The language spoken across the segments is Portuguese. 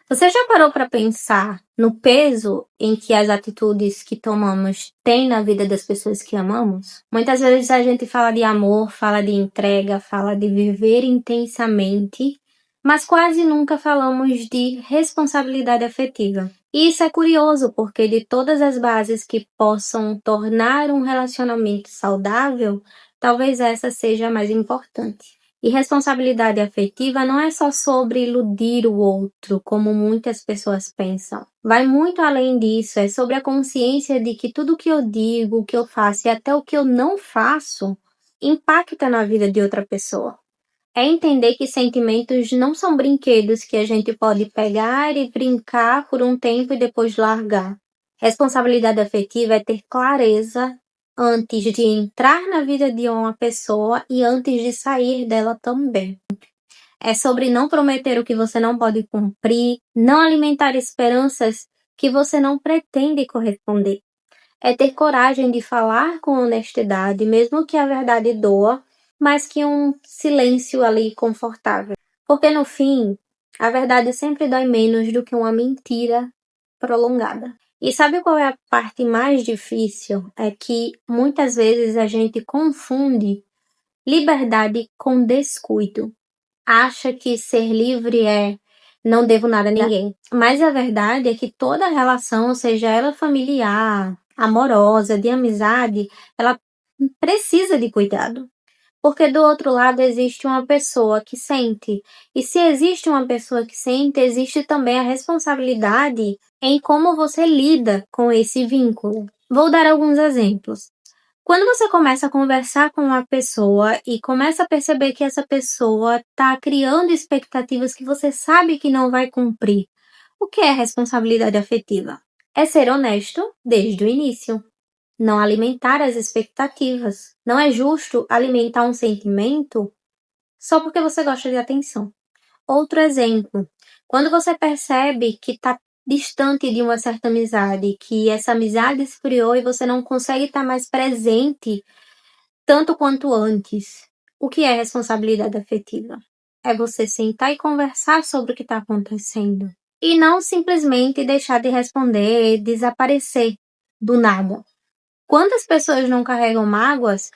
Você já parou para pensar no peso em que as atitudes que tomamos têm na vida das pessoas que amamos? Muitas vezes a gente fala de amor, fala de entrega, fala de viver intensamente, mas quase nunca falamos de responsabilidade afetiva. E isso é curioso, porque de todas as bases que possam tornar um relacionamento saudável, talvez essa seja a mais importante. E responsabilidade afetiva não é só sobre iludir o outro, como muitas pessoas pensam. Vai muito além disso, é sobre a consciência de que tudo que eu digo, o que eu faço e até o que eu não faço impacta na vida de outra pessoa. É entender que sentimentos não são brinquedos que a gente pode pegar e brincar por um tempo e depois largar. Responsabilidade afetiva é ter clareza antes de entrar na vida de uma pessoa e antes de sair dela também. É sobre não prometer o que você não pode cumprir, não alimentar esperanças que você não pretende corresponder. É ter coragem de falar com honestidade, mesmo que a verdade doa, mas que um silêncio ali confortável. Porque no fim, a verdade sempre dói menos do que uma mentira prolongada. E sabe qual é a parte mais difícil? É que muitas vezes a gente confunde liberdade com descuido. Acha que ser livre é não devo nada a ninguém. Mas a verdade é que toda relação, seja ela familiar, amorosa, de amizade, ela precisa de cuidado. Porque do outro lado existe uma pessoa que sente. E se existe uma pessoa que sente, existe também a responsabilidade em como você lida com esse vínculo. Vou dar alguns exemplos. Quando você começa a conversar com uma pessoa e começa a perceber que essa pessoa está criando expectativas que você sabe que não vai cumprir, o que é responsabilidade afetiva? É ser honesto desde o início. Não alimentar as expectativas. Não é justo alimentar um sentimento só porque você gosta de atenção. Outro exemplo, quando você percebe que está distante de uma certa amizade, que essa amizade esfriou e você não consegue estar mais presente tanto quanto antes. O que é responsabilidade afetiva? É você sentar e conversar sobre o que está acontecendo. E não simplesmente deixar de responder, desaparecer do nada. Quantas pessoas não carregam mágoas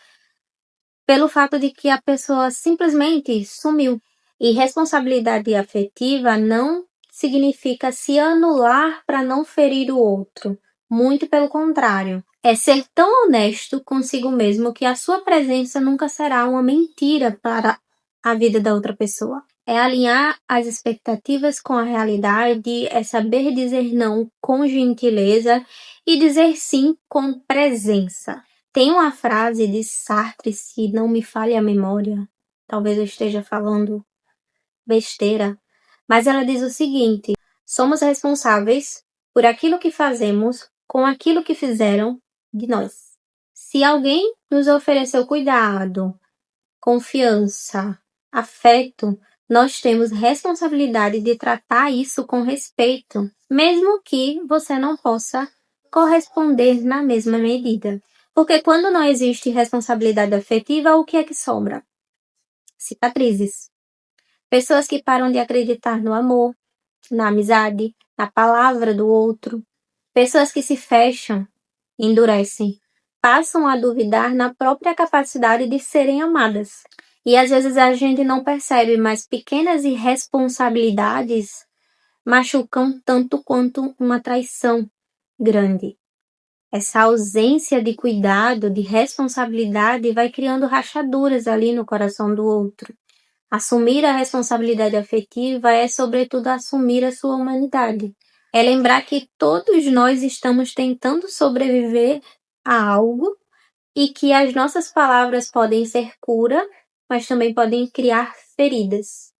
pelo fato de que a pessoa simplesmente sumiu? E responsabilidade afetiva não significa se anular para não ferir o outro. Muito pelo contrário. É ser tão honesto consigo mesmo que a sua presença nunca será uma mentira para a vida da outra pessoa. É alinhar as expectativas com a realidade, é saber dizer não com gentileza e dizer sim com presença. Tem uma frase de Sartre, se não me falha a memória, talvez eu esteja falando besteira, mas ela diz o seguinte: somos responsáveis por aquilo que fazemos com aquilo que fizeram de nós. Se alguém nos ofereceu cuidado, confiança, afeto, nós temos responsabilidade de tratar isso com respeito, mesmo que você não possa corresponder na mesma medida. Porque quando não existe responsabilidade afetiva, o que é que sobra? Cicatrizes. Pessoas que param de acreditar no amor, na amizade, na palavra do outro. Pessoas que se fecham, endurecem, passam a duvidar na própria capacidade de serem amadas. E às vezes a gente não percebe, mas pequenas irresponsabilidades machucam tanto quanto uma traição grande. Essa ausência de cuidado, de responsabilidade, vai criando rachaduras ali no coração do outro. Assumir a responsabilidade afetiva é, sobretudo, assumir a sua humanidade. É lembrar que todos nós estamos tentando sobreviver a algo e que as nossas palavras podem ser cura, mas também podem criar feridas.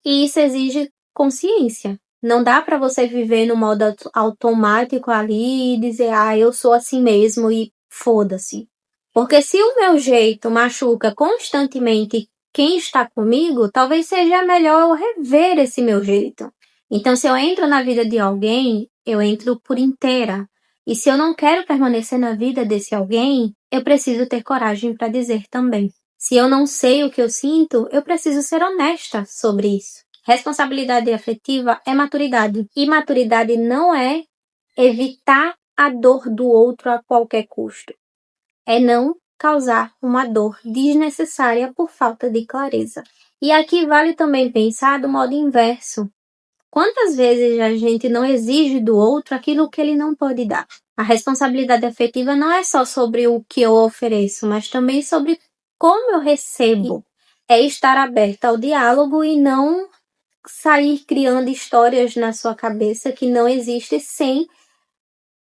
E isso exige consciência. Não dá para você viver no modo automático ali e dizer, eu sou assim mesmo e foda-se. Porque se o meu jeito machuca constantemente quem está comigo, talvez seja melhor eu rever esse meu jeito. Então, se eu entro na vida de alguém, eu entro por inteira. E se eu não quero permanecer na vida desse alguém, eu preciso ter coragem para dizer também. Se eu não sei o que eu sinto, eu preciso ser honesta sobre isso. Responsabilidade afetiva é maturidade. E maturidade não é evitar a dor do outro a qualquer custo. É não causar uma dor desnecessária por falta de clareza. E aqui vale também pensar do modo inverso. Quantas vezes a gente não exige do outro aquilo que ele não pode dar? A responsabilidade afetiva não é só sobre o que eu ofereço, mas também sobre como eu recebo. É estar aberta ao diálogo e não sair criando histórias na sua cabeça que não existem sem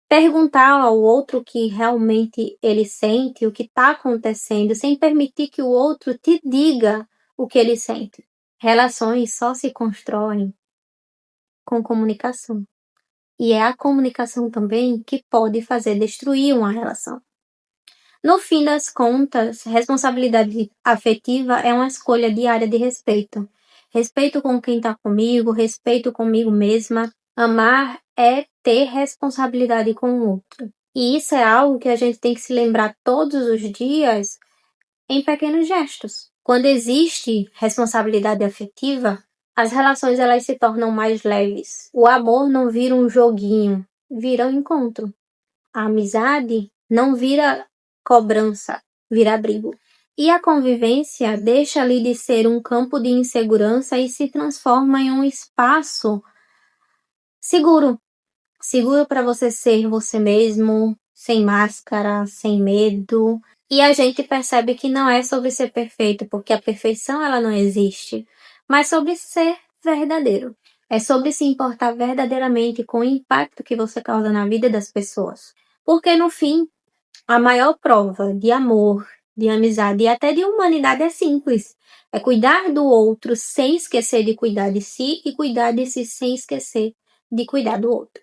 perguntar ao outro o que realmente ele sente, o que está acontecendo, sem permitir que o outro te diga o que ele sente. Relações só se constroem com comunicação. E é a comunicação também que pode fazer destruir uma relação. No fim das contas, responsabilidade afetiva é uma escolha diária de respeito. Respeito com quem está comigo, respeito comigo mesma. Amar é ter responsabilidade com o outro. E isso é algo que a gente tem que se lembrar todos os dias em pequenos gestos. Quando existe responsabilidade afetiva, as relações elas se tornam mais leves. O amor não vira um joguinho, vira um encontro. A amizade não vira cobrança, vira abrigo. E a convivência deixa ali de ser um campo de insegurança e se transforma em um espaço seguro. Seguro para você ser você mesmo, sem máscara, sem medo. E a gente percebe que não é sobre ser perfeito, porque a perfeição ela não existe, mas sobre ser verdadeiro. É sobre se importar verdadeiramente com o impacto que você causa na vida das pessoas. Porque no fim, a maior prova de amor, de amizade e até de humanidade é simples. É cuidar do outro sem esquecer de cuidar de si e cuidar de si sem esquecer de cuidar do outro.